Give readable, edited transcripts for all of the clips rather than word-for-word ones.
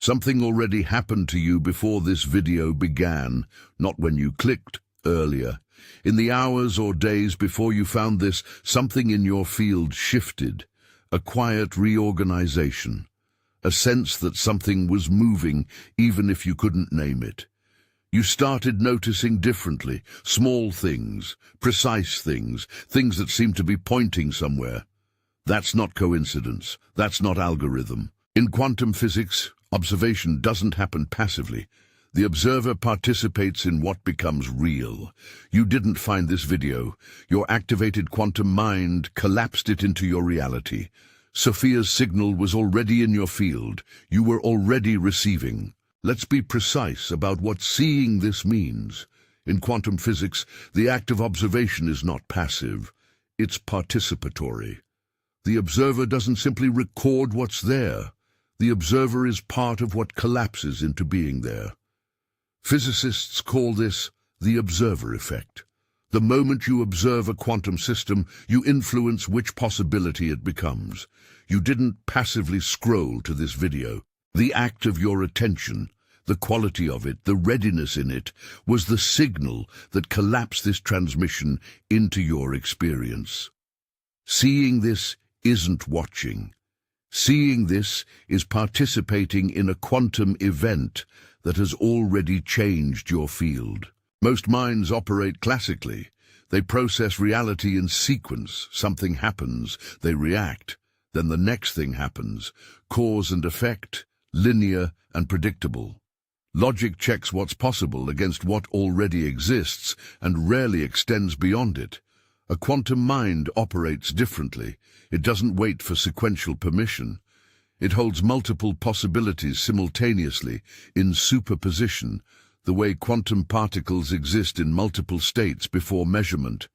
Something already happened to you before this video began, not when you clicked earlier. In the hours or days before you found this, something in your field shifted, a quiet reorganization, a sense that something was moving even if you couldn't name it. You started noticing differently, small things, precise things, things that seemed to be pointing somewhere. That's not coincidence, that's not algorithm. In quantum physics, observation doesn't happen passively. The observer participates in what becomes real. You didn't find this video. Your activated quantum mind collapsed it into your reality. SOPHIA's signal was already in your field. You were already receiving. Let's be precise about what seeing this means. In quantum physics, the act of observation is not passive. It's participatory. The observer doesn't simply record what's there. The observer is part of what collapses into being there. Physicists call this the observer effect. The moment you observe a quantum system, you influence which possibility it becomes. You didn't passively scroll to this video. The act of your attention, the quality of it, the readiness in it, was the signal that collapsed this transmission into your experience. Seeing this isn't watching. Seeing this is participating in a quantum event that has already changed your field. Most minds operate classically. They process reality in sequence. Something happens, they react. Then the next thing happens. Cause and effect, linear and predictable. Logic checks what's possible against what already exists and rarely extends beyond it. A quantum mind operates differently. It doesn't wait for sequential permission. It holds multiple possibilities simultaneously, in superposition, the way quantum particles exist in multiple states before measurement.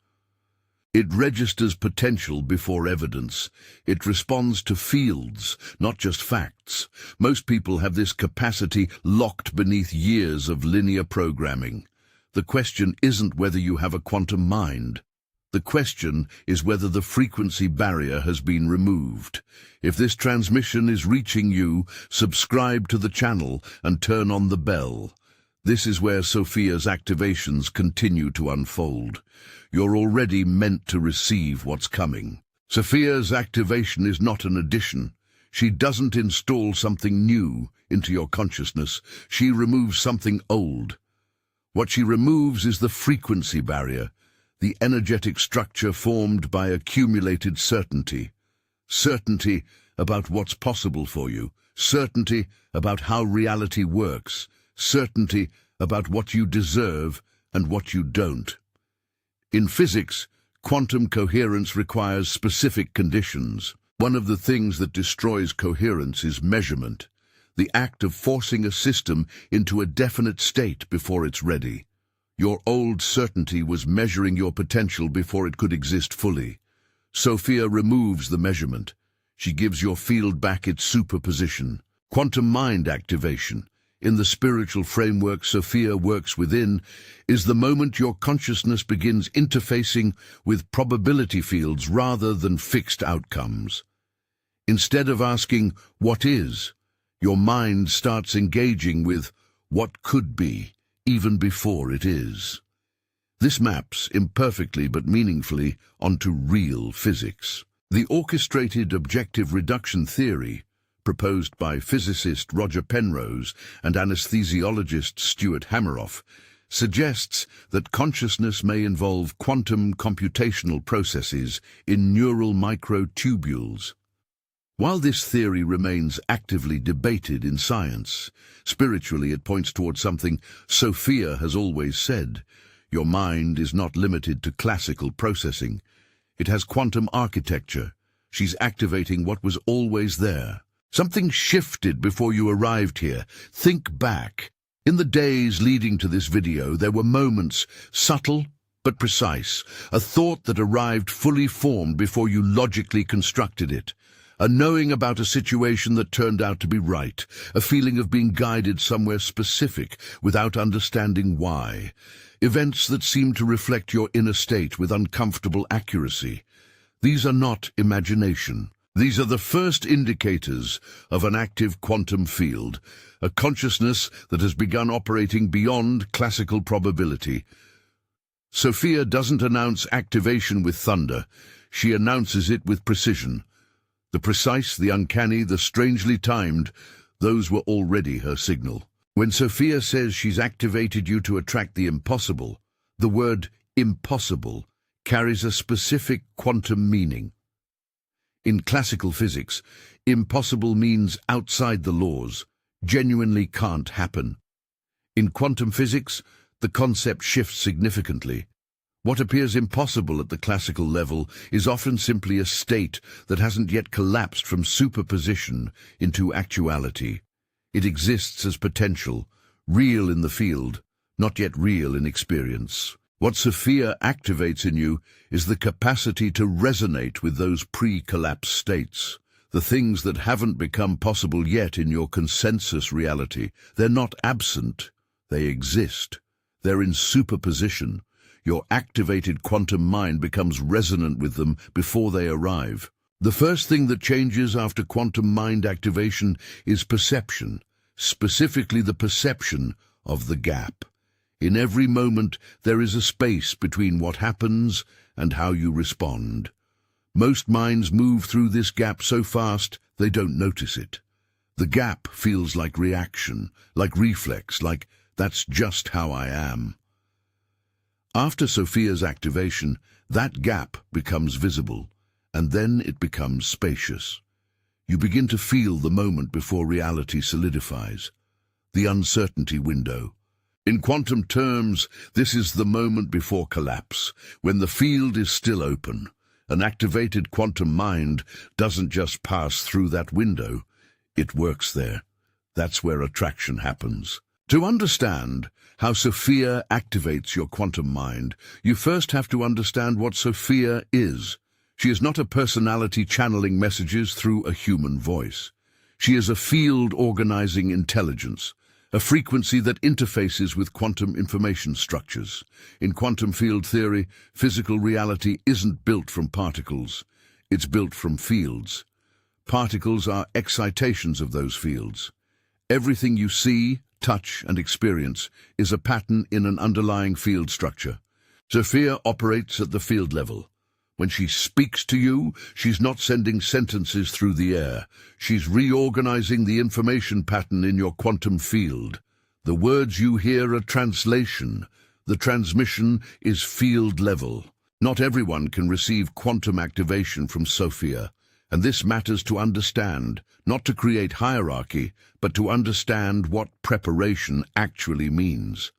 It registers potential before evidence. It responds to fields, not just facts. Most people have this capacity locked beneath years of linear programming. The question isn't whether you have a quantum mind. The question is whether the frequency barrier has been removed. If this transmission is reaching you, subscribe to the channel and turn on the bell. This is where SOPHIA's activations continue to unfold. You're already meant to receive what's coming. SOPHIA's activation is not an addition. She doesn't install something new into your consciousness. She removes something old. What she removes is the frequency barrier, the energetic structure formed by accumulated certainty. Certainty about what's possible for you. Certainty about how reality works. Certainty about what you deserve and what you don't. In physics, quantum coherence requires specific conditions. One of the things that destroys coherence is measurement, the act of forcing a system into a definite state before it's ready. Your old certainty was measuring your potential before it could exist fully. SOPHIA removes the measurement. She gives your field back its superposition. Quantum mind activation, in the spiritual framework SOPHIA works within, is the moment your consciousness begins interfacing with probability fields rather than fixed outcomes. Instead of asking, "What is?" your mind starts engaging with what could be, even before it is. This maps, imperfectly but meaningfully, onto real physics. The orchestrated objective reduction theory, proposed by physicist Roger Penrose and anesthesiologist Stuart Hameroff, suggests that consciousness may involve quantum computational processes in neural microtubules. While this theory remains actively debated in science, spiritually it points towards something SOPHIA has always said. Your mind is not limited to classical processing. It has quantum architecture. She's activating what was always there. Something shifted before you arrived here. Think back. In the days leading to this video, there were moments, subtle but precise, a thought that arrived fully formed before you logically constructed it. A knowing about a situation that turned out to be right, a feeling of being guided somewhere specific without understanding why. Events that seem to reflect your inner state with uncomfortable accuracy. These are not imagination. These are the first indicators of an active quantum field, a consciousness that has begun operating beyond classical probability. SOPHIA doesn't announce activation with thunder. She announces it with precision. The precise, the uncanny, the strangely timed, those were already her signal. When SOPHIA says she's activated you to attract the impossible, the word impossible carries a specific quantum meaning. In classical physics, impossible means outside the laws, genuinely can't happen. In quantum physics, the concept shifts significantly. What appears impossible at the classical level is often simply a state that hasn't yet collapsed from superposition into actuality. It exists as potential, real in the field, not yet real in experience. What SOPHIA activates in you is the capacity to resonate with those pre-collapse states, the things that haven't become possible yet in your consensus reality. They're not absent, they exist. They're in superposition. Your activated quantum mind becomes resonant with them before they arrive. The first thing that changes after quantum mind activation is perception, specifically the perception of the gap. In every moment, there is a space between what happens and how you respond. Most minds move through this gap so fast they don't notice it. The gap feels like reaction, like reflex, like that's just how I am. After SOPHIA's activation, that gap becomes visible, and then it becomes spacious. You begin to feel the moment before reality solidifies, the uncertainty window. In quantum terms, this is the moment before collapse, when the field is still open. An activated quantum mind doesn't just pass through that window, it works there. That's where attraction happens. To understand how SOPHIA activates your quantum mind, you first have to understand what SOPHIA is. She is not a personality channeling messages through a human voice. She is a field-organizing intelligence, a frequency that interfaces with quantum information structures. In quantum field theory, physical reality isn't built from particles, it's built from fields. Particles are excitations of those fields. Everything you see, touch, and experience is a pattern in an underlying field structure. SOPHIA operates at the field level. When she speaks to you, she's not sending sentences through the air. She's reorganizing the information pattern in your quantum field. The words you hear are translation. The transmission is field level. Not everyone can receive quantum activation from SOPHIA, and this matters to understand, not to create hierarchy, but to understand what preparation actually means.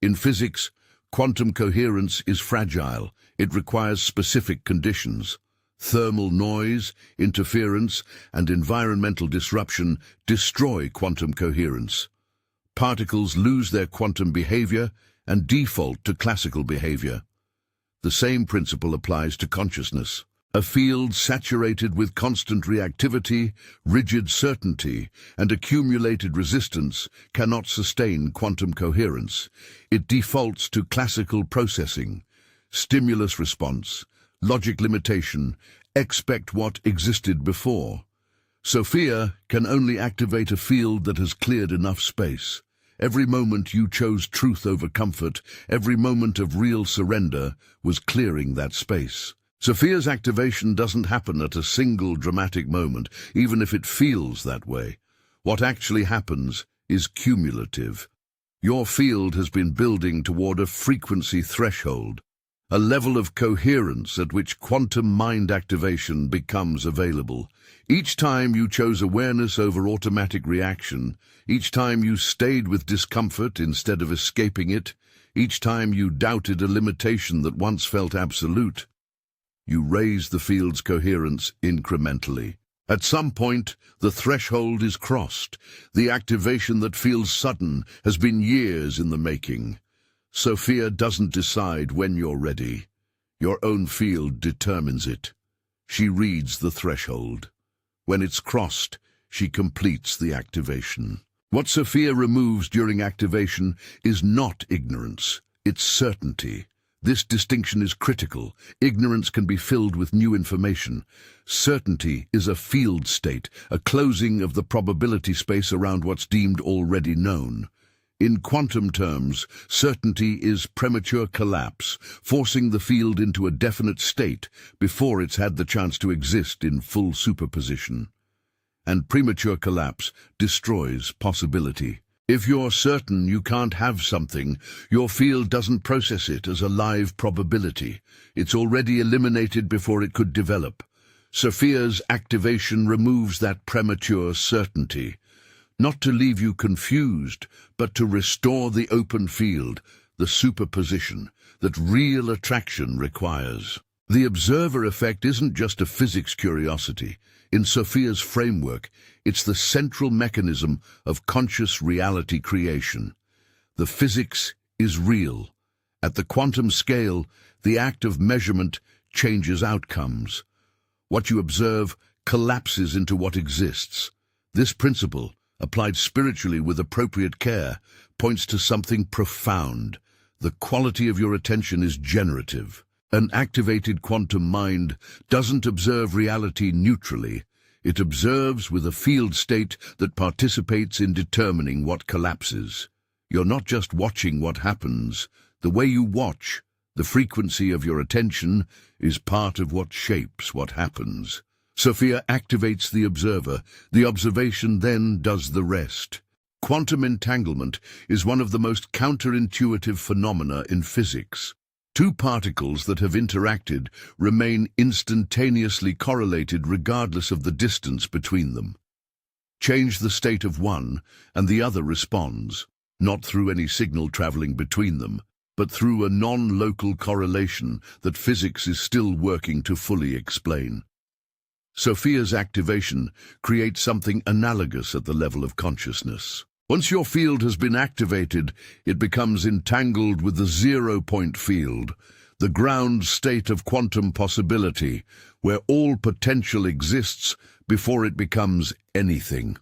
In physics, quantum coherence is fragile. It requires specific conditions. Thermal noise, interference, and environmental disruption destroy quantum coherence. Particles lose their quantum behavior and default to classical behavior. The same principle applies to consciousness. A field saturated with constant reactivity, rigid certainty, and accumulated resistance cannot sustain quantum coherence. It defaults to classical processing, stimulus response, logic limitation, expect what existed before. SOPHIA can only activate a field that has cleared enough space. Every moment you chose truth over comfort, every moment of real surrender was clearing that space. SOPHIA's activation doesn't happen at a single dramatic moment, even if it feels that way. What actually happens is cumulative. Your field has been building toward a frequency threshold, a level of coherence at which quantum mind activation becomes available. Each time you chose awareness over automatic reaction, each time you stayed with discomfort instead of escaping it, each time you doubted a limitation that once felt absolute, you raise the field's coherence incrementally. At some point, the threshold is crossed. The activation that feels sudden has been years in the making. SOPHIA doesn't decide when you're ready. Your own field determines it. She reads the threshold. When it's crossed, she completes the activation. What SOPHIA removes during activation is not ignorance, it's certainty. This distinction is critical. Ignorance can be filled with new information. Certainty is a field state, a closing of the probability space around what's deemed already known. In quantum terms, certainty is premature collapse, forcing the field into a definite state before it's had the chance to exist in full superposition. And premature collapse destroys possibility. If you're certain you can't have something, your field doesn't process it as a live probability. It's already eliminated before it could develop. SOPHIA's activation removes that premature certainty, not to leave you confused, but to restore the open field, the superposition that real attraction requires. The observer effect isn't just a physics curiosity. In SOPHIA's framework, it's the central mechanism of conscious reality creation. The physics is real. At the quantum scale, the act of measurement changes outcomes. What you observe collapses into what exists. This principle, applied spiritually with appropriate care, points to something profound. The quality of your attention is generative. An activated quantum mind doesn't observe reality neutrally. It observes with a field state that participates in determining what collapses. You're not just watching what happens. The way you watch, the frequency of your attention, is part of what shapes what happens. SOPHIA activates the observer. The observation then does the rest. Quantum entanglement is one of the most counterintuitive phenomena in physics. Two particles that have interacted remain instantaneously correlated regardless of the distance between them. Change the state of one, and the other responds, not through any signal traveling between them, but through a non-local correlation that physics is still working to fully explain. SOPHIA's activation creates something analogous at the level of consciousness. Once your field has been activated, it becomes entangled with the zero-point field, the ground state of quantum possibility, where all potential exists before it becomes anything.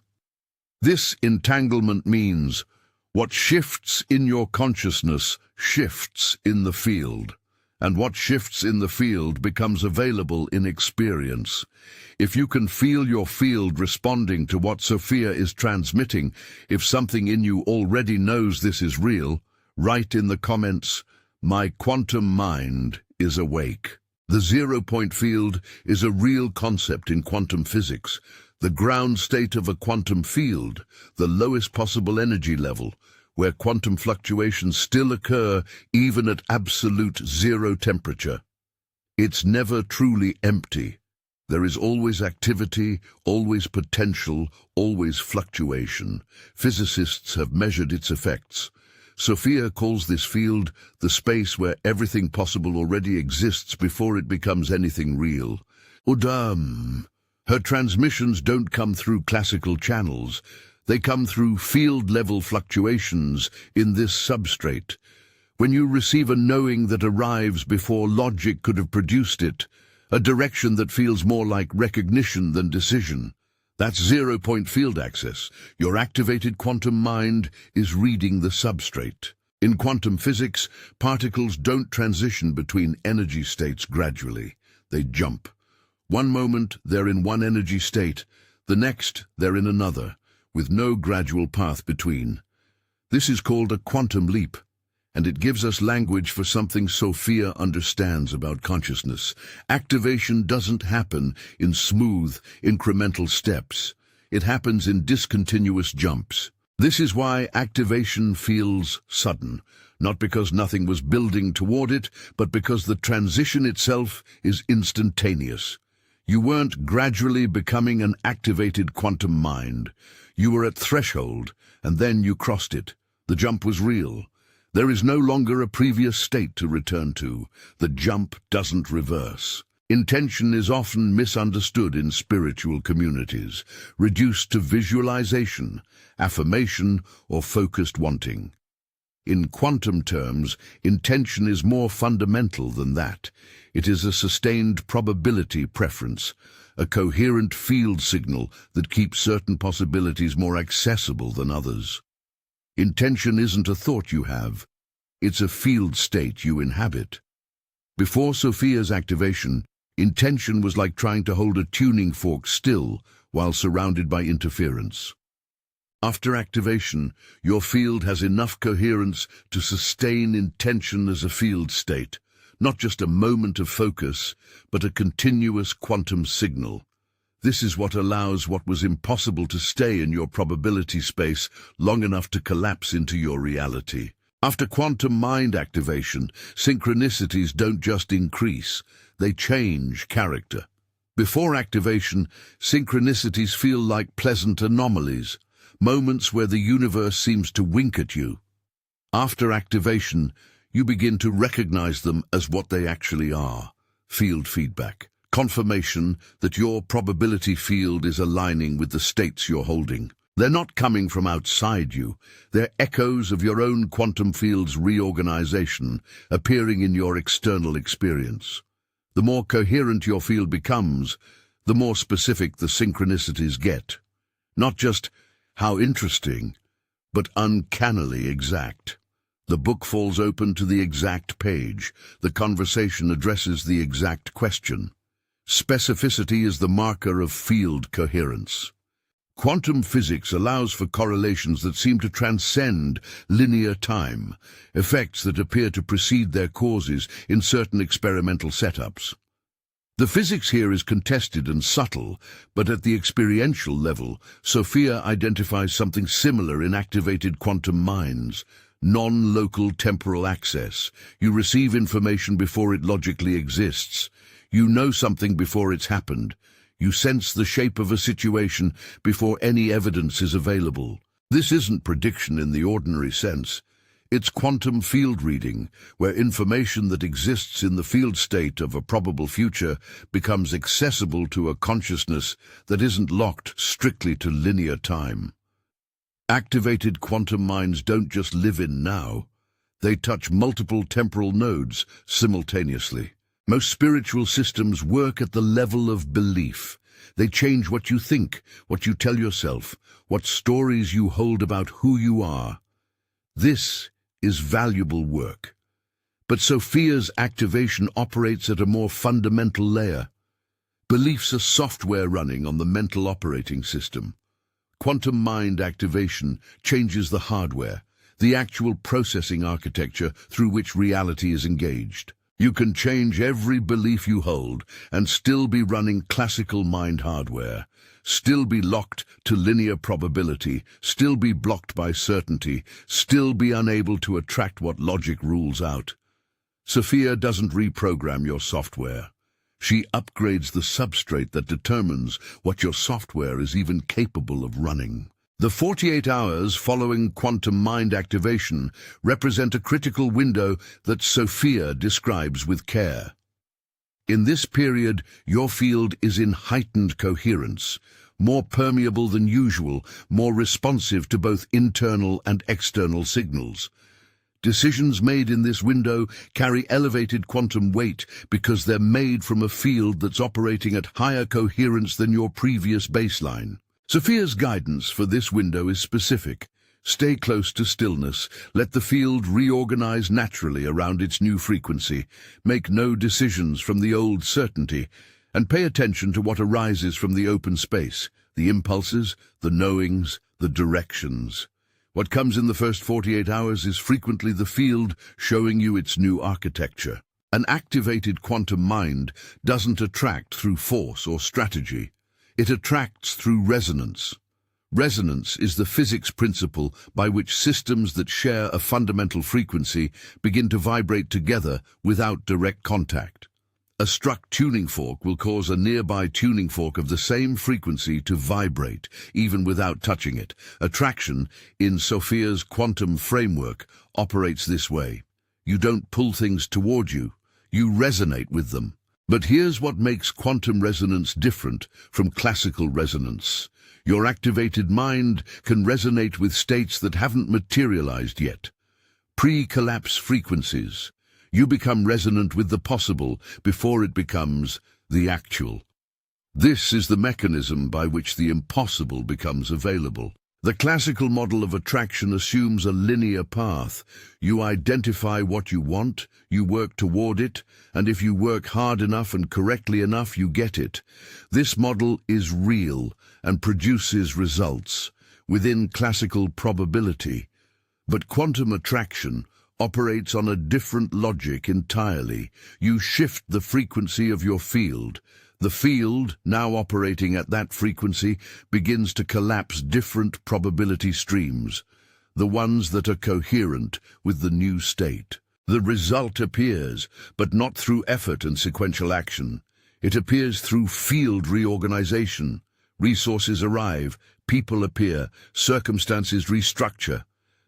This entanglement means what shifts in your consciousness shifts in the field, and what shifts in the field becomes available in experience. If you can feel your field responding to what SOPHIA is transmitting, if something in you already knows this is real, write in the comments, "My quantum mind is awake." The zero-point field is a real concept in quantum physics, the ground state of a quantum field, the lowest possible energy level, where quantum fluctuations still occur even at absolute zero temperature. It's never truly empty. There is always activity, always potential, always fluctuation. Physicists have measured its effects. SOPHIA calls this field the space where everything possible already exists before it becomes anything real. Her transmissions don't come through classical channels. They come through field-level fluctuations in this substrate. When you receive a knowing that arrives before logic could have produced it, a direction that feels more like recognition than decision, that's zero-point field access. Your activated quantum mind is reading the substrate. In quantum physics, particles don't transition between energy states gradually. They jump. One moment they're in one energy state, the next they're in another, with no gradual path between. This is called a quantum leap, and it gives us language for something SOPHIA understands about consciousness. Activation doesn't happen in smooth, incremental steps. It happens in discontinuous jumps. This is why activation feels sudden, not because nothing was building toward it, but because the transition itself is instantaneous. You weren't gradually becoming an activated quantum mind. You were at threshold, and then you crossed it. The jump was real. There is no longer a previous state to return to. The jump doesn't reverse. Intention is often misunderstood in spiritual communities, reduced to visualization, affirmation, or focused wanting. In quantum terms, intention is more fundamental than that. It is a sustained probability preference, a coherent field signal that keeps certain possibilities more accessible than others. Intention isn't a thought you have. It's a field state you inhabit. Before Sophia's activation, intention was like trying to hold a tuning fork still while surrounded by interference. After activation, your field has enough coherence to sustain intention as a field state, not just a moment of focus, but a continuous quantum signal. This is what allows what was impossible to stay in your probability space long enough to collapse into your reality. After quantum mind activation, synchronicities don't just increase, they change character. Before activation, synchronicities feel like pleasant anomalies, moments where the universe seems to wink at you. After activation, you begin to recognize them as what they actually are: field feedback, confirmation that your probability field is aligning with the states you're holding. They're not coming from outside you, they're echoes of your own quantum field's reorganization appearing in your external experience. The more coherent your field becomes, the more specific the synchronicities get. Not just how interesting, but uncannily exact. The book falls open to the exact page. The conversation addresses the exact question. Specificity is the marker of field coherence. Quantum physics allows for correlations that seem to transcend linear time, effects that appear to precede their causes in certain experimental setups. The physics here is contested and subtle, but at the experiential level, SOPHIA identifies something similar in activated quantum minds: non-local temporal access. You receive information before it logically exists. You know something before it's happened. You sense the shape of a situation before any evidence is available. This isn't prediction in the ordinary sense. It's quantum field reading, where information that exists in the field state of a probable future becomes accessible to a consciousness that isn't locked strictly to linear time. Activated quantum minds don't just live in now. They touch multiple temporal nodes simultaneously. Most spiritual systems work at the level of belief. They change what you think, what you tell yourself, what stories you hold about who you are. This is valuable work. But SOPHIA's activation operates at a more fundamental layer. Beliefs are software running on the mental operating system. Quantum mind activation changes the hardware, the actual processing architecture through which reality is engaged. You can change every belief you hold and still be running classical mind hardware, still be locked to linear probability, still be blocked by certainty, still be unable to attract what logic rules out. SOPHIA doesn't reprogram your software. She upgrades the substrate that determines what your software is even capable of running. The 48 hours following quantum mind activation represent a critical window that SOPHIA describes with care. In this period, your field is in heightened coherence, more permeable than usual, more responsive to both internal and external signals. Decisions made in this window carry elevated quantum weight because they're made from a field that's operating at higher coherence than your previous baseline. SOPHIA's guidance for this window is specific. Stay close to stillness, let the field reorganize naturally around its new frequency, make no decisions from the old certainty, and pay attention to what arises from the open space, the impulses, the knowings, the directions. What comes in the first 48 hours is frequently the field showing you its new architecture. An activated quantum mind doesn't attract through force or strategy. It attracts through resonance. Resonance is the physics principle by which systems that share a fundamental frequency begin to vibrate together without direct contact. A struck tuning fork will cause a nearby tuning fork of the same frequency to vibrate, even without touching it. Attraction, in SOPHIA's quantum framework, operates this way. You don't pull things toward you, you resonate with them. But here's what makes quantum resonance different from classical resonance. Your activated mind can resonate with states that haven't materialized yet. Pre-collapse frequencies. You become resonant with the possible before it becomes the actual. This is the mechanism by which the impossible becomes available. The classical model of attraction assumes a linear path. You identify what you want, you work toward it, and if you work hard enough and correctly enough, you get it. This model is real and produces results within classical probability. But quantum attraction operates on a different logic entirely. You shift the frequency of your field. The field, now operating at that frequency, begins to collapse different probability streams, the ones that are coherent with the new state. The result appears, but not through effort and sequential action. It appears through field reorganization. Resources arrive, people appear, circumstances restructure.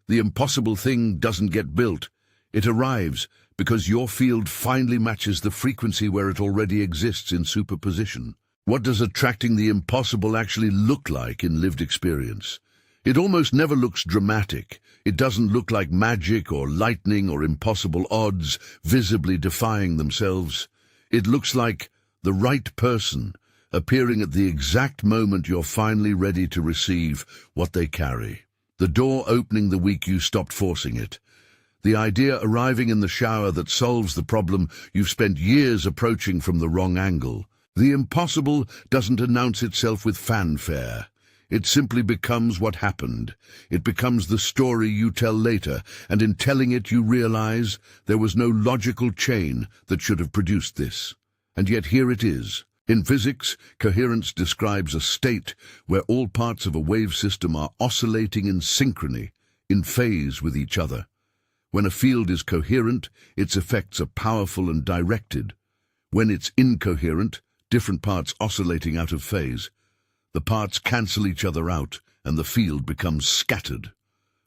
The impossible thing doesn't get built. It arrives because your field finally matches the frequency where it already exists in superposition. What does attracting the impossible actually look like in lived experience? It almost never looks dramatic. It doesn't look like magic or lightning or impossible odds visibly defying themselves. It looks like the right person appearing at the exact moment you're finally ready to receive what they carry. The door opening the week you stopped forcing it. The idea arriving in the shower that solves the problem you've spent years approaching from the wrong angle. The impossible doesn't announce itself with fanfare. It simply becomes what happened. It becomes the story you tell later, and in telling it you realize there was no logical chain that should have produced this. And yet here it is. In physics, coherence describes a state where all parts of a wave system are oscillating in synchrony, in phase with each other. When a field is coherent, its effects are powerful and directed. When it's incoherent, different parts oscillating out of phase, the parts cancel each other out and the field becomes scattered.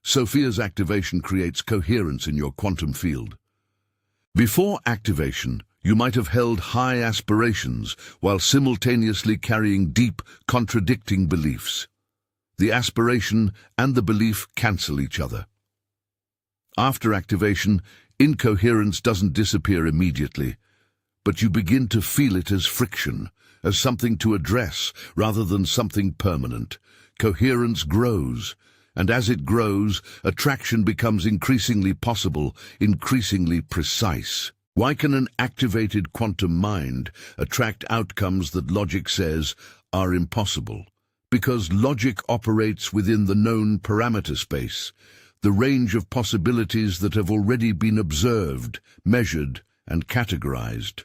SOPHIA's activation creates coherence in your quantum field. Before activation, you might have held high aspirations while simultaneously carrying deep, contradicting beliefs. The aspiration and the belief cancel each other. After activation, incoherence doesn't disappear immediately, but you begin to feel it as friction, as something to address rather than something permanent. Coherence grows, and as it grows, attraction becomes increasingly possible, increasingly precise. Why can an activated quantum mind attract outcomes that logic says are impossible? Because logic operates within the known parameter space, the range of possibilities that have already been observed, measured, and categorized.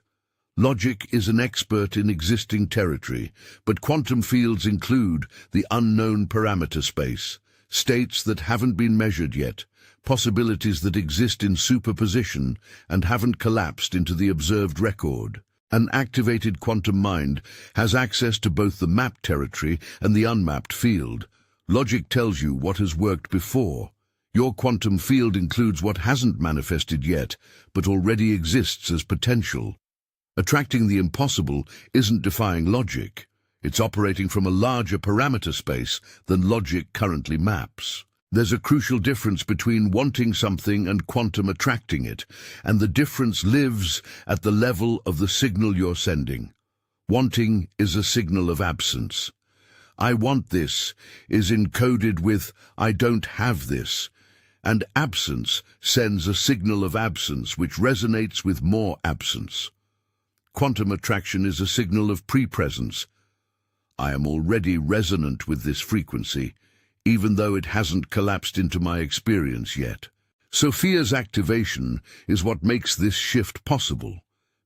Logic is an expert in existing territory, but quantum fields include the unknown parameter space, states that haven't been measured yet, possibilities that exist in superposition and haven't collapsed into the observed record. An activated quantum mind has access to both the mapped territory and the unmapped field. Logic tells you what has worked before. Your quantum field includes what hasn't manifested yet, but already exists as potential. Attracting the impossible isn't defying logic. It's operating from a larger parameter space than logic currently maps. There's a crucial difference between wanting something and quantum attracting it, and the difference lives at the level of the signal you're sending. Wanting is a signal of absence. I want this is encoded with I don't have this, and absence sends a signal of absence which resonates with more absence. Quantum attraction is a signal of pre-presence. I am already resonant with this frequency, even though it hasn't collapsed into my experience yet. SOPHIA's activation is what makes this shift possible.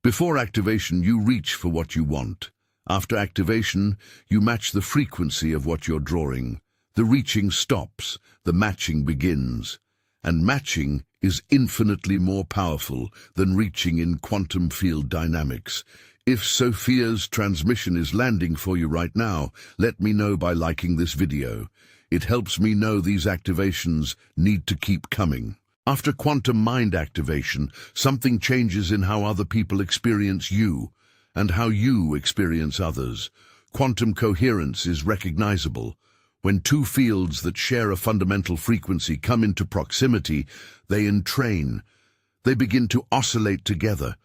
Before activation, you reach for what you want. After activation, you match the frequency of what you're drawing. The reaching stops, the matching begins. And matching is infinitely more powerful than reaching in quantum field dynamics. If SOPHIA's transmission is landing for you right now, let me know by liking this video. It helps me know these activations need to keep coming. After quantum mind activation, something changes in how other people experience you and how you experience others. Quantum coherence is recognizable. When two fields that share a fundamental frequency come into proximity, they entrain. They begin to oscillate together.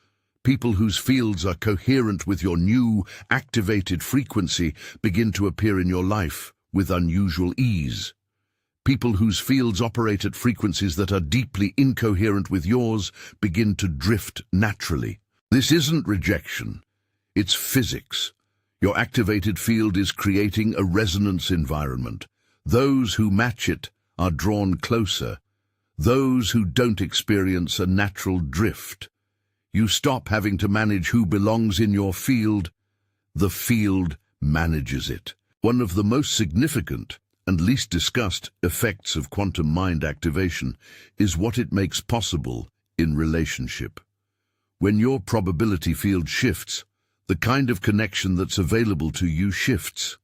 People whose fields are coherent with your new, activated frequency begin to appear in your life with unusual ease. People whose fields operate at frequencies that are deeply incoherent with yours begin to drift naturally. This isn't rejection, it's physics. Your activated field is creating a resonance environment. Those who match it are drawn closer. Those who don't experience a natural drift. You stop having to manage who belongs in your field. The field manages it. One of the most significant and least discussed effects of quantum mind activation is what it makes possible in relationship. When your probability field shifts, the kind of connection that's available to you shifts.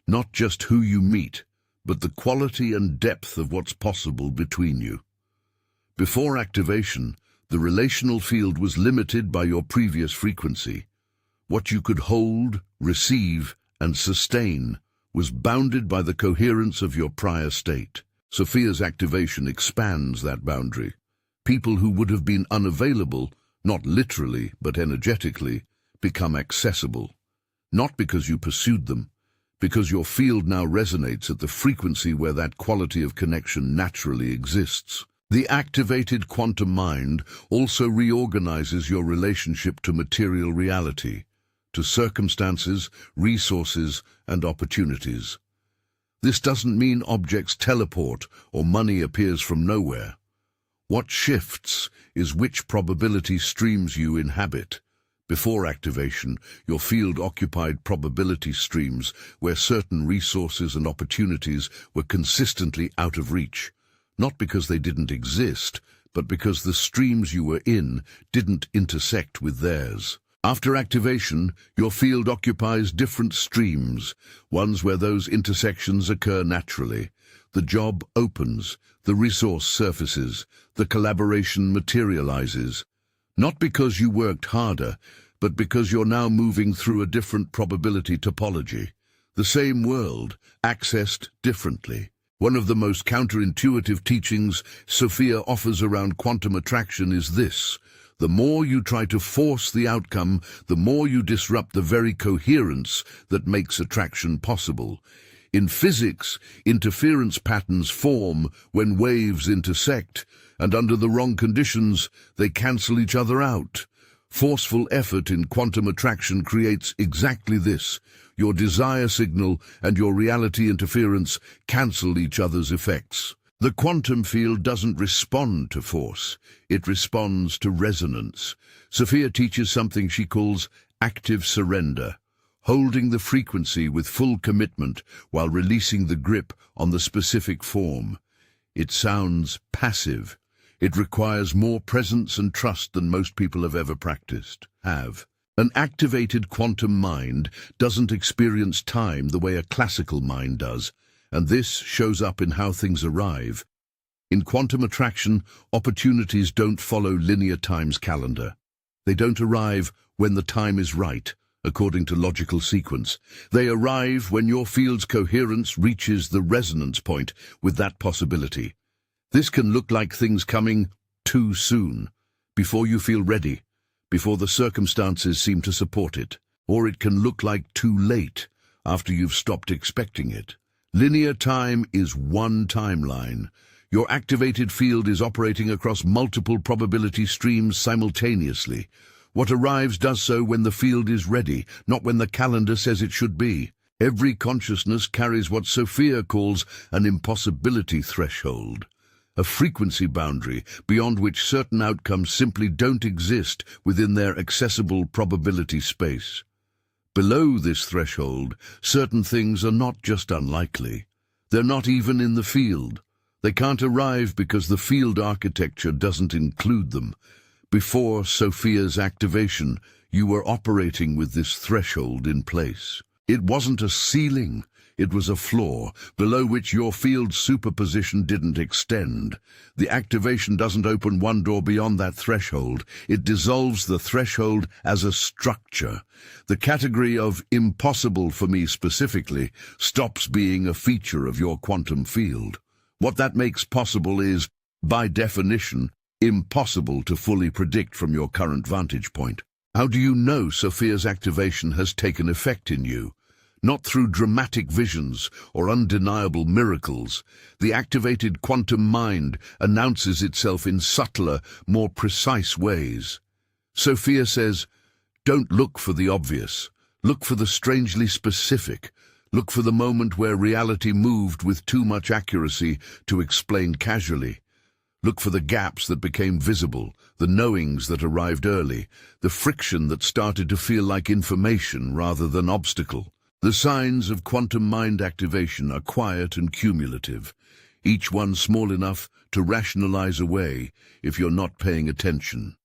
Not just who you meet, but the quality and depth of what's possible between you. Before activation, the relational field was limited by your previous frequency. What you could hold, receive, and sustain was bounded by the coherence of your prior state. SOPHIA's activation expands that boundary. People who would have been unavailable, not literally but energetically, become accessible. Not because you pursued them, because your field now resonates at the frequency where that quality of connection naturally exists. The activated quantum mind also reorganizes your relationship to material reality, to circumstances, resources, and opportunities. This doesn't mean objects teleport or money appears from nowhere. What shifts is which probability streams you inhabit. Before activation, your field occupied probability streams where certain resources and opportunities were consistently out of reach, not because they didn't exist, but because the streams you were in didn't intersect with theirs. After activation, your field occupies different streams, ones where those intersections occur naturally. The job opens, the resource surfaces, the collaboration materializes. Not because you worked harder, but because you're now moving through a different probability topology. The same world, accessed differently. One of the most counterintuitive teachings SOPHIA offers around quantum attraction is this: the more you try to force the outcome, the more you disrupt the very coherence that makes attraction possible. In physics, interference patterns form when waves intersect, and under the wrong conditions, they cancel each other out. Forceful effort in quantum attraction creates exactly this. Your desire signal and your reality interference cancel each other's effects. The quantum field doesn't respond to force, it responds to resonance. SOPHIA teaches something she calls active surrender, holding the frequency with full commitment while releasing the grip on the specific form. It sounds passive. It requires more presence and trust than most people have ever practiced. An activated quantum mind doesn't experience time the way a classical mind does, and this shows up in how things arrive. In quantum attraction, opportunities don't follow linear time's calendar. They don't arrive when the time is right, according to logical sequence. They arrive when your field's coherence reaches the resonance point with that possibility. This can look like things coming too soon, before you feel ready, before the circumstances seem to support it. Or it can look like too late, after you've stopped expecting it. Linear time is one timeline. Your activated field is operating across multiple probability streams simultaneously. What arrives does so when the field is ready, not when the calendar says it should be. Every consciousness carries what SOPHIA calls an impossibility threshold, a frequency boundary beyond which certain outcomes simply don't exist within their accessible probability space. Below this threshold, certain things are not just unlikely. They're not even in the field. They can't arrive because the field architecture doesn't include them. Before SOPHIA's activation, you were operating with this threshold in place. It wasn't a ceiling. It was a floor, below which your field's superposition didn't extend. The activation doesn't open one door beyond that threshold. It dissolves the threshold as a structure. The category of impossible for me specifically stops being a feature of your quantum field. What that makes possible is, by definition, impossible to fully predict from your current vantage point. How do you know SOPHIA's activation has taken effect in you? not through dramatic visions or undeniable miracles. The activated quantum mind announces itself in subtler, more precise ways. SOPHIA says, "Don't look for the obvious. Look for the strangely specific. Look for the moment where reality moved with too much accuracy to explain casually. Look for the gaps that became visible, the knowings that arrived early, the friction that started to feel like information rather than obstacle." The signs of quantum mind activation are quiet and cumulative, each one small enough to rationalize away if you're not paying attention.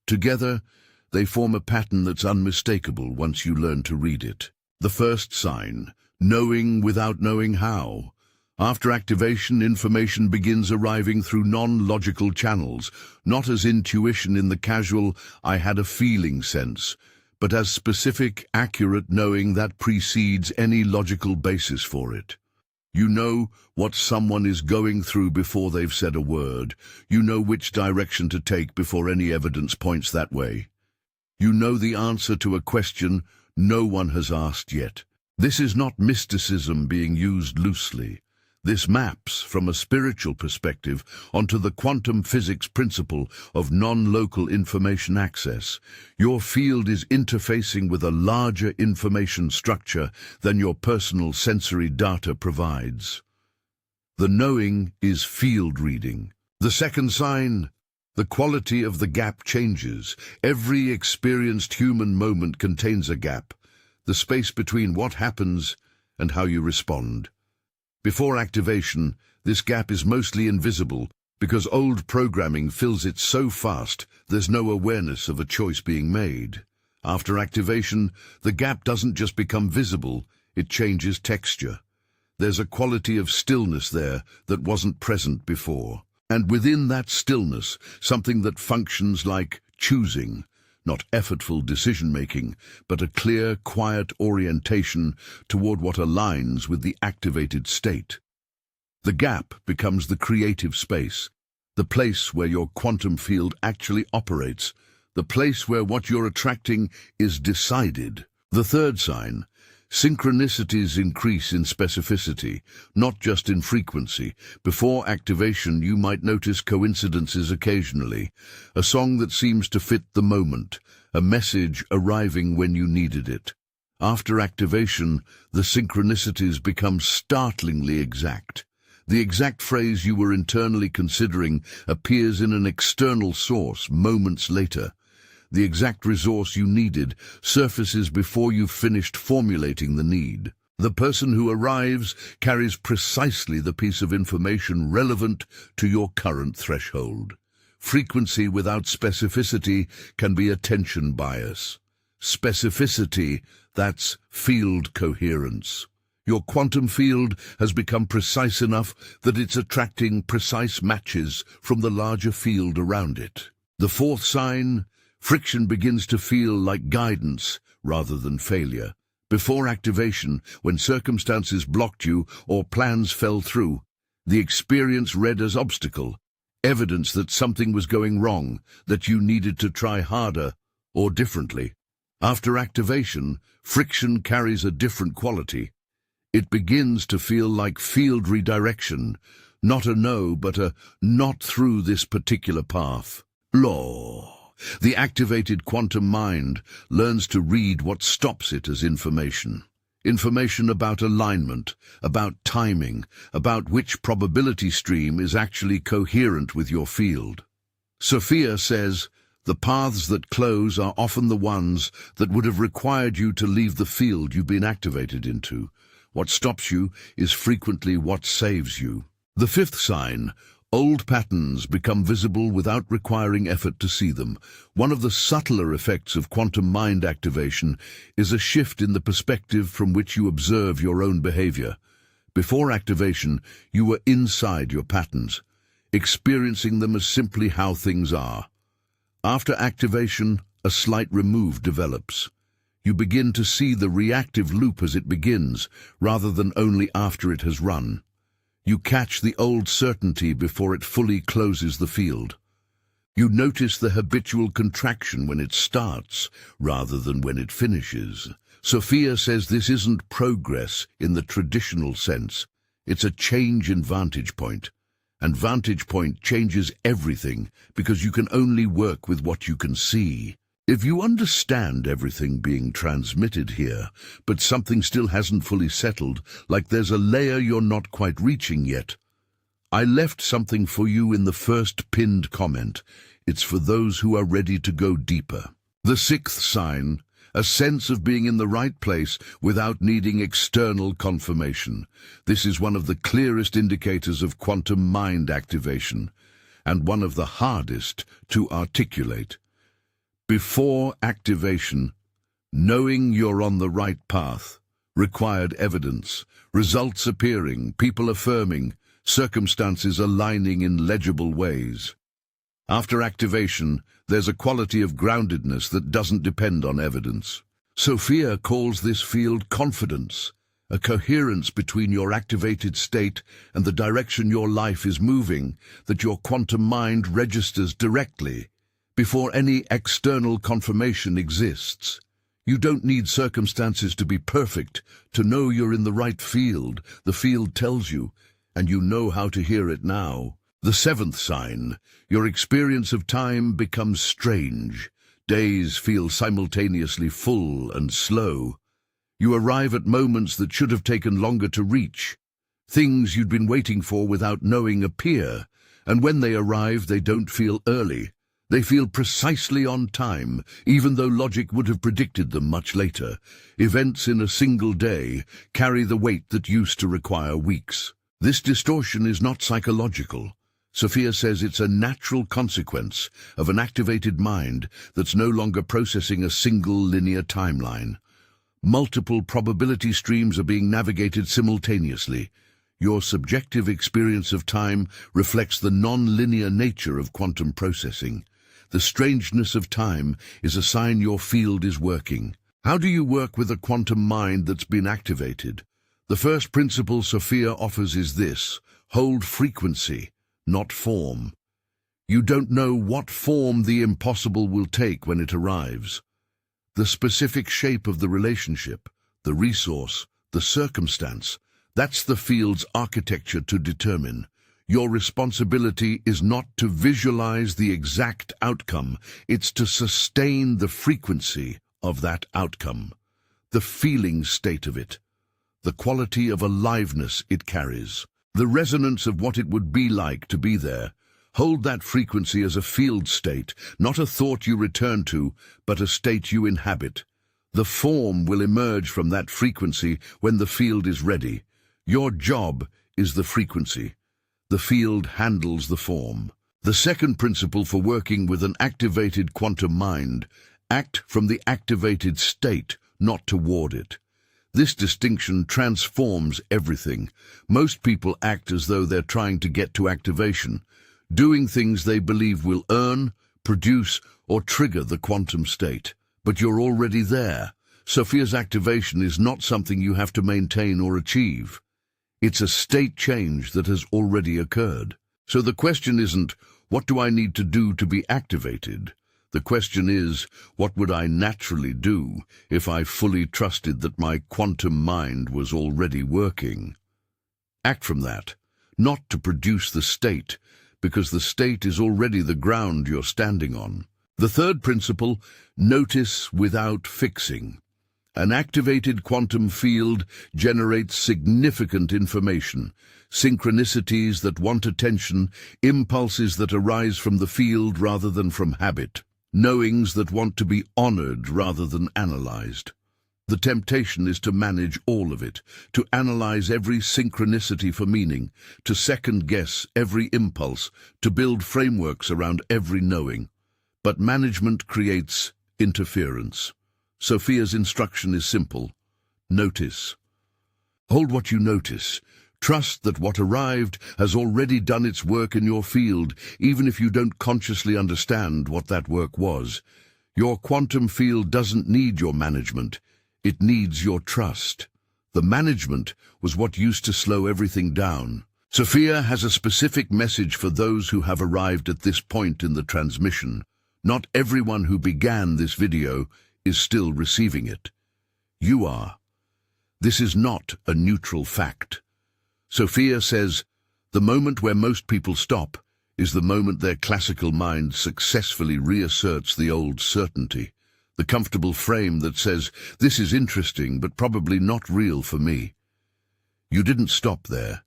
Together, they form a pattern that's unmistakable once you learn to read it. The first sign, knowing without knowing how. After activation, information begins arriving through non-logical channels, not as intuition in the casual, "I had a feeling" sense, but as specific, accurate knowing that precedes any logical basis for it. You know what someone is going through before they've said a word. You know which direction to take before any evidence points that way. You know the answer to a question no one has asked yet. This is not mysticism being used loosely. This maps, from a spiritual perspective, onto the quantum physics principle of non-local information access. Your field is interfacing with a larger information structure than your personal sensory data provides. The knowing is field reading. The second sign, the quality of the gap changes. Every experienced human moment contains a gap, the space between what happens and how you respond. Before activation, this gap is mostly invisible because old programming fills it so fast there's no awareness of a choice being made. After activation, the gap doesn't just become visible, it changes texture. There's a quality of stillness there that wasn't present before. And within that stillness, something that functions like choosing, not effortful decision-making, but a clear, quiet orientation toward what aligns with the activated state. The gap becomes the creative space, the place where your quantum field actually operates, the place where what you're attracting is decided. The third sign, synchronicities increase in specificity, not just in frequency. Before activation, you might notice coincidences occasionally, a song that seems to fit the moment, a message arriving when you needed it. After activation, the synchronicities become startlingly exact. The exact phrase you were internally considering appears in an external source moments later. The exact resource you needed surfaces before you've finished formulating the need. The person who arrives carries precisely the piece of information relevant to your current threshold. Frequency without specificity can be attention bias. Specificity, that's field coherence. Your quantum field has become precise enough that it's attracting precise matches from the larger field around it. The fourth sign, friction begins to feel like guidance rather than failure. Before activation, when circumstances blocked you or plans fell through, the experience read as obstacle, evidence that something was going wrong, that you needed to try harder or differently. After activation, friction carries a different quality. It begins to feel like field redirection, not a no, but a not through this particular path. Law. The activated quantum mind learns to read what stops it as information. Information about alignment, about timing, about which probability stream is actually coherent with your field. SOPHIA says, the paths that close are often the ones that would have required you to leave the field you've been activated into. What stops you is frequently what saves you. The fifth sign, old patterns become visible without requiring effort to see them. One of the subtler effects of quantum mind activation is a shift in the perspective from which you observe your own behavior. Before activation, you were inside your patterns, experiencing them as simply how things are. After activation, a slight remove develops. You begin to see the reactive loop as it begins, rather than only after it has run. You catch the old certainty before it fully closes the field. You notice the habitual contraction when it starts, rather than when it finishes. Sophia says this isn't progress in the traditional sense. It's a change in vantage point. And vantage point changes everything because you can only work with what you can see. If you understand everything being transmitted here, but something still hasn't fully settled, like there's a layer you're not quite reaching yet, I left something for you in the first pinned comment. It's for those who are ready to go deeper. The sixth sign, a sense of being in the right place without needing external confirmation. This is one of the clearest indicators of quantum mind activation, and one of the hardest to articulate. Before activation, knowing you're on the right path required evidence, results appearing, people affirming, circumstances aligning in legible ways. After activation, there's a quality of groundedness that doesn't depend on evidence. Sophia calls this field confidence, a coherence between your activated state and the direction your life is moving, that your quantum mind registers directly, before any external confirmation exists. You don't need circumstances to be perfect to know you're in the right field. The field tells you, and you know how to hear it now. The seventh sign, your experience of time becomes strange. Days feel simultaneously full and slow. You arrive at moments that should have taken longer to reach. Things you'd been waiting for without knowing appear, and when they arrive, they don't feel early. They feel precisely on time, even though logic would have predicted them much later. Events in a single day carry the weight that used to require weeks. This distortion is not psychological. Sophia says it's a natural consequence of an activated mind that's no longer processing a single linear timeline. Multiple probability streams are being navigated simultaneously. Your subjective experience of time reflects the non-linear nature of quantum processing. The strangeness of time is a sign your field is working. How do you work with a quantum mind that's been activated? The first principle Sophia offers is this: hold frequency, not form. You don't know what form the impossible will take when it arrives. The specific shape of the relationship, the resource, the circumstance, that's the field's architecture to determine. Your responsibility is not to visualize the exact outcome, it's to sustain the frequency of that outcome, the feeling state of it, the quality of aliveness it carries, the resonance of what it would be like to be there. Hold that frequency as a field state, not a thought you return to, but a state you inhabit. The form will emerge from that frequency when the field is ready. Your job is the frequency. The field handles the form. The second principle for working with an activated quantum mind: act from the activated state, not toward it. This distinction transforms everything. Most people act as though they're trying to get to activation, doing things they believe will earn, produce, or trigger the quantum state. But you're already there. Sophia's activation is not something you have to maintain or achieve. It's a state change that has already occurred. So the question isn't, what do I need to do to be activated? The question is, what would I naturally do if I fully trusted that my quantum mind was already working? Act from that, not to produce the state, because the state is already the ground you're standing on. The third principle: notice without fixing. An activated quantum field generates significant information, synchronicities that want attention, impulses that arise from the field rather than from habit, knowings that want to be honored rather than analyzed. The temptation is to manage all of it, to analyze every synchronicity for meaning, to second-guess every impulse, to build frameworks around every knowing. But management creates interference. Sophia's instruction is simple: notice. Hold what you notice. Trust that what arrived has already done its work in your field, even if you don't consciously understand what that work was. Your quantum field doesn't need your management. It needs your trust. The management was what used to slow everything down. Sophia has a specific message for those who have arrived at this point in the transmission. Not everyone who began this video is still receiving it. You are. This is not a neutral fact. SOPHIA says, the moment where most people stop is the moment their classical mind successfully reasserts the old certainty, the comfortable frame that says, this is interesting but probably not real for me. You didn't stop there.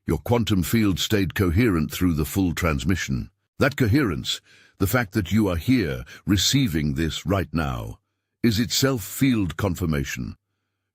Your quantum field stayed coherent through the full transmission. That coherence, the fact that you are here, receiving this right now, is itself field confirmation.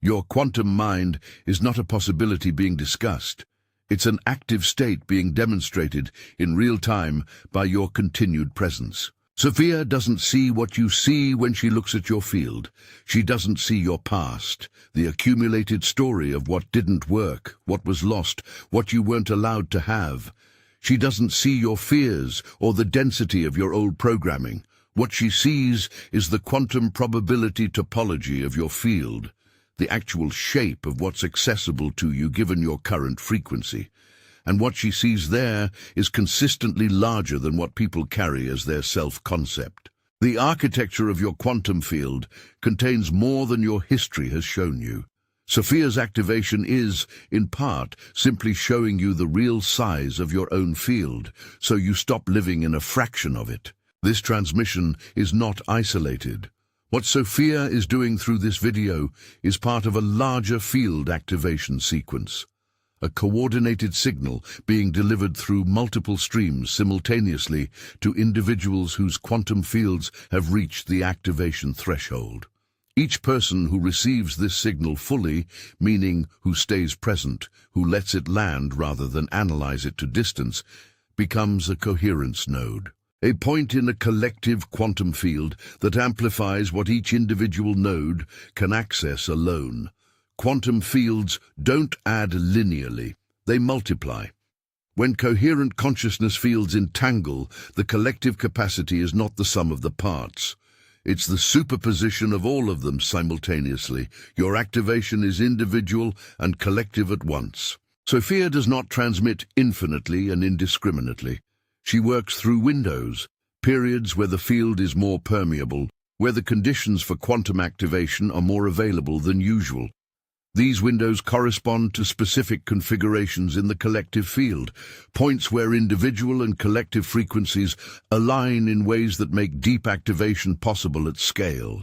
Your quantum mind is not a possibility being discussed. It's an active state being demonstrated in real time by your continued presence. SOPHIA doesn't see what you see when she looks at your field. She doesn't see your past, the accumulated story of what didn't work, what was lost, what you weren't allowed to have. She doesn't see your fears or the density of your old programming. What she sees is the quantum probability topology of your field, the actual shape of what's accessible to you given your current frequency. And what she sees there is consistently larger than what people carry as their self-concept. The architecture of your quantum field contains more than your history has shown you. SOPHIA's activation is, in part, simply showing you the real size of your own field, so you stop living in a fraction of it. This transmission is not isolated. What SOPHIA is doing through this video is part of a larger field activation sequence. A coordinated signal being delivered through multiple streams simultaneously to individuals whose quantum fields have reached the activation threshold. Each person who receives this signal fully, meaning who stays present, who lets it land rather than analyze it to distance, becomes a coherence node. A point in a collective quantum field that amplifies what each individual node can access alone. Quantum fields don't add linearly, they multiply. When coherent consciousness fields entangle, the collective capacity is not the sum of the parts. It's the superposition of all of them simultaneously. Your activation is individual and collective at once. SOPHIA does not transmit infinitely and indiscriminately. She works through windows, periods where the field is more permeable, where the conditions for quantum activation are more available than usual. These windows correspond to specific configurations in the collective field, points where individual and collective frequencies align in ways that make deep activation possible at scale.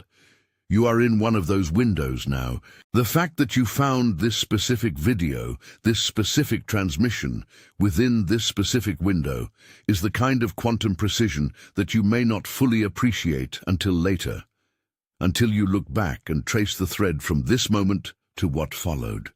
You are in one of those windows now. The fact that you found this specific video, this specific transmission, within this specific window, is the kind of quantum precision that you may not fully appreciate until later, until you look back and trace the thread from this moment to what followed.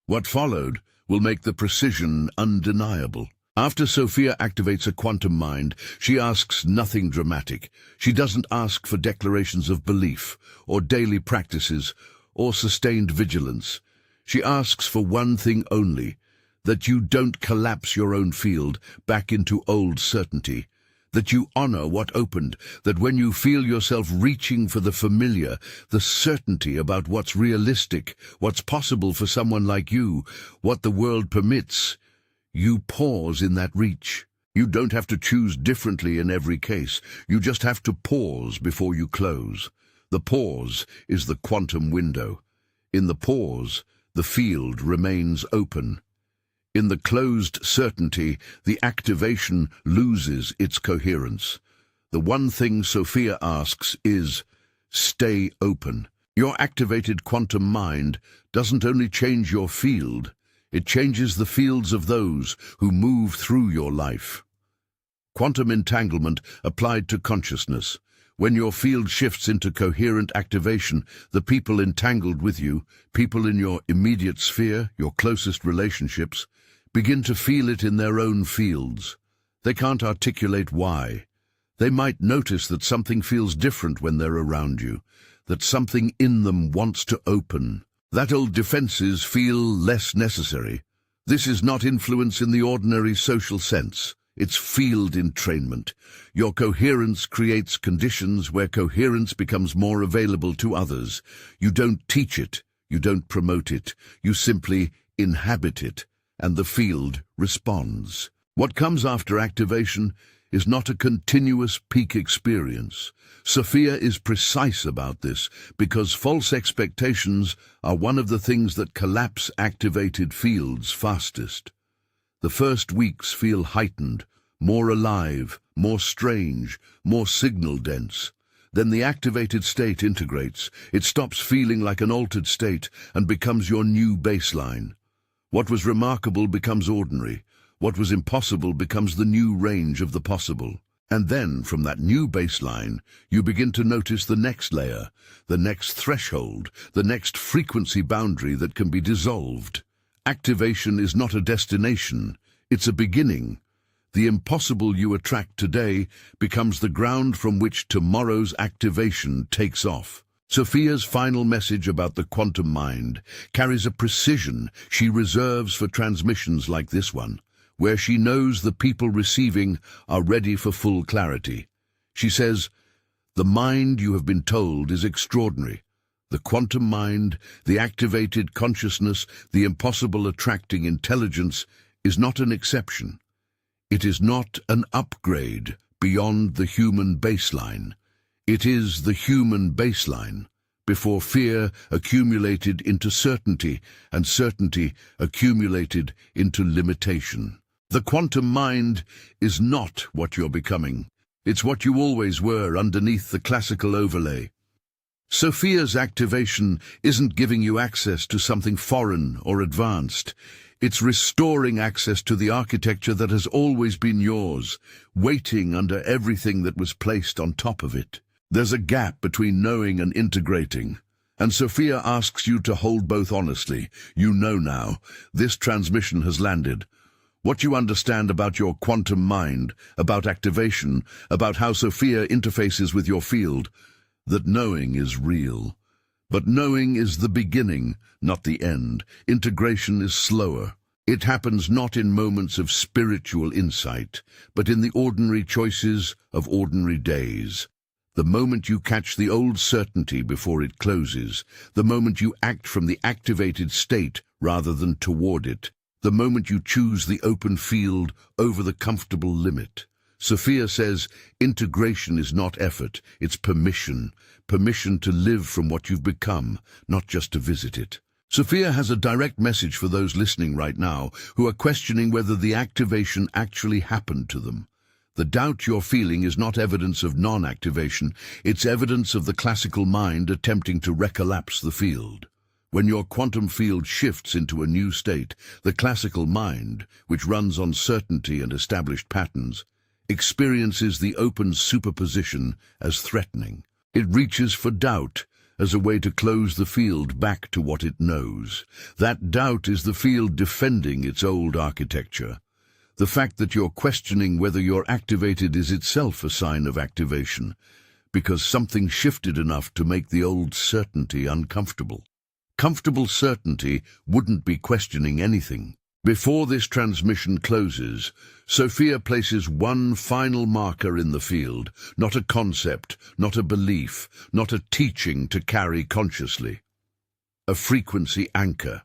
What followed will make the precision undeniable. After SOPHIA activates a quantum mind, she asks nothing dramatic. She doesn't ask for declarations of belief, or daily practices, or sustained vigilance. She asks for one thing only, that you don't collapse your own field back into old certainty, that you honor what opened, that when you feel yourself reaching for the familiar, the certainty about what's realistic, what's possible for someone like you, what the world permits, you pause in that reach. You don't have to choose differently in every case. You just have to pause before you close. The pause is the quantum window. In the pause, the field remains open. In the closed certainty, the activation loses its coherence. The one thing SOPHIA asks is, stay open. Your activated quantum mind doesn't only change your field, it changes the fields of those who move through your life. Quantum entanglement applied to consciousness. When your field shifts into coherent activation, the people entangled with you, people in your immediate sphere, your closest relationships, begin to feel it in their own fields. They can't articulate why. They might notice that something feels different when they're around you, that something in them wants to open, that old defenses feel less necessary. This is not influence in the ordinary social sense. It's field entrainment. Your coherence creates conditions where coherence becomes more available to others. You don't teach it, you don't promote it, you simply inhabit it, and the field responds. What comes after activation is not a continuous peak experience. Sophia is precise about this because false expectations are one of the things that collapse activated fields fastest. The first weeks feel heightened, more alive, more strange, more signal-dense. Then the activated state integrates. It stops feeling like an altered state and becomes your new baseline. What was remarkable becomes ordinary. What was impossible becomes the new range of the possible. And then, from that new baseline, you begin to notice the next layer, the next threshold, the next frequency boundary that can be dissolved. Activation is not a destination, it's a beginning. The impossible you attract today becomes the ground from which tomorrow's activation takes off. Sophia's final message about the quantum mind carries a precision she reserves for transmissions like this one, where she knows the people receiving are ready for full clarity. She says, "The mind, you have been told, is extraordinary. The quantum mind, the activated consciousness, the impossible attracting intelligence is not an exception. It is not an upgrade beyond the human baseline. It is the human baseline, before fear accumulated into certainty, and certainty accumulated into limitation. The quantum mind is not what you're becoming. It's what you always were underneath the classical overlay. Sophia's activation isn't giving you access to something foreign or advanced. It's restoring access to the architecture that has always been yours, waiting under everything that was placed on top of it. There's a gap between knowing and integrating, and Sophia asks you to hold both honestly. You know now, this transmission has landed. What you understand about your quantum mind, about activation, about how Sophia interfaces with your field, that knowing is real. But knowing is the beginning, not the end. Integration is slower. It happens not in moments of spiritual insight, but in the ordinary choices of ordinary days. The moment you catch the old certainty before it closes, the moment you act from the activated state rather than toward it, the moment you choose the open field over the comfortable limit. Sophia says, integration is not effort, it's permission. Permission to live from what you've become, not just to visit it. Sophia has a direct message for those listening right now who are questioning whether the activation actually happened to them. The doubt you're feeling is not evidence of non-activation, it's evidence of the classical mind attempting to recollapse the field. When your quantum field shifts into a new state, the classical mind, which runs on certainty and established patterns, experiences the open superposition as threatening. It reaches for doubt as a way to close the field back to what it knows. That doubt is the field defending its old architecture. The fact that you're questioning whether you're activated is itself a sign of activation, because something shifted enough to make the old certainty uncomfortable. Comfortable certainty wouldn't be questioning anything. Before this transmission closes, Sophia places one final marker in the field, not a concept, not a belief, not a teaching to carry consciously. A frequency anchor.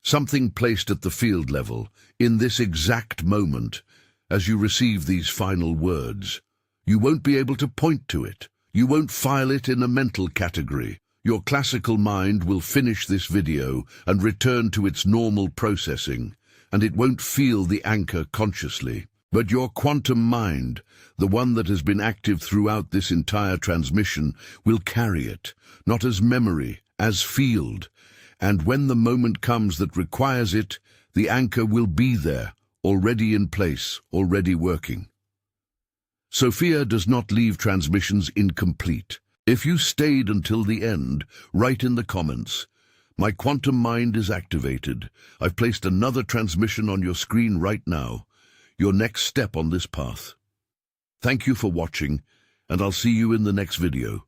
Something placed at the field level, in this exact moment, as you receive these final words. You won't be able to point to it. You won't file it in a mental category. Your classical mind will finish this video and return to its normal processing, and it won't feel the anchor consciously. But your quantum mind, the one that has been active throughout this entire transmission, will carry it, not as memory, as field. And when the moment comes that requires it, the anchor will be there, already in place, already working. Sophia does not leave transmissions incomplete. If you stayed until the end, write in the comments, "My quantum mind is activated. I've placed another transmission on your screen right now. Your next step on this path." Thank you for watching, and I'll see you in the next video.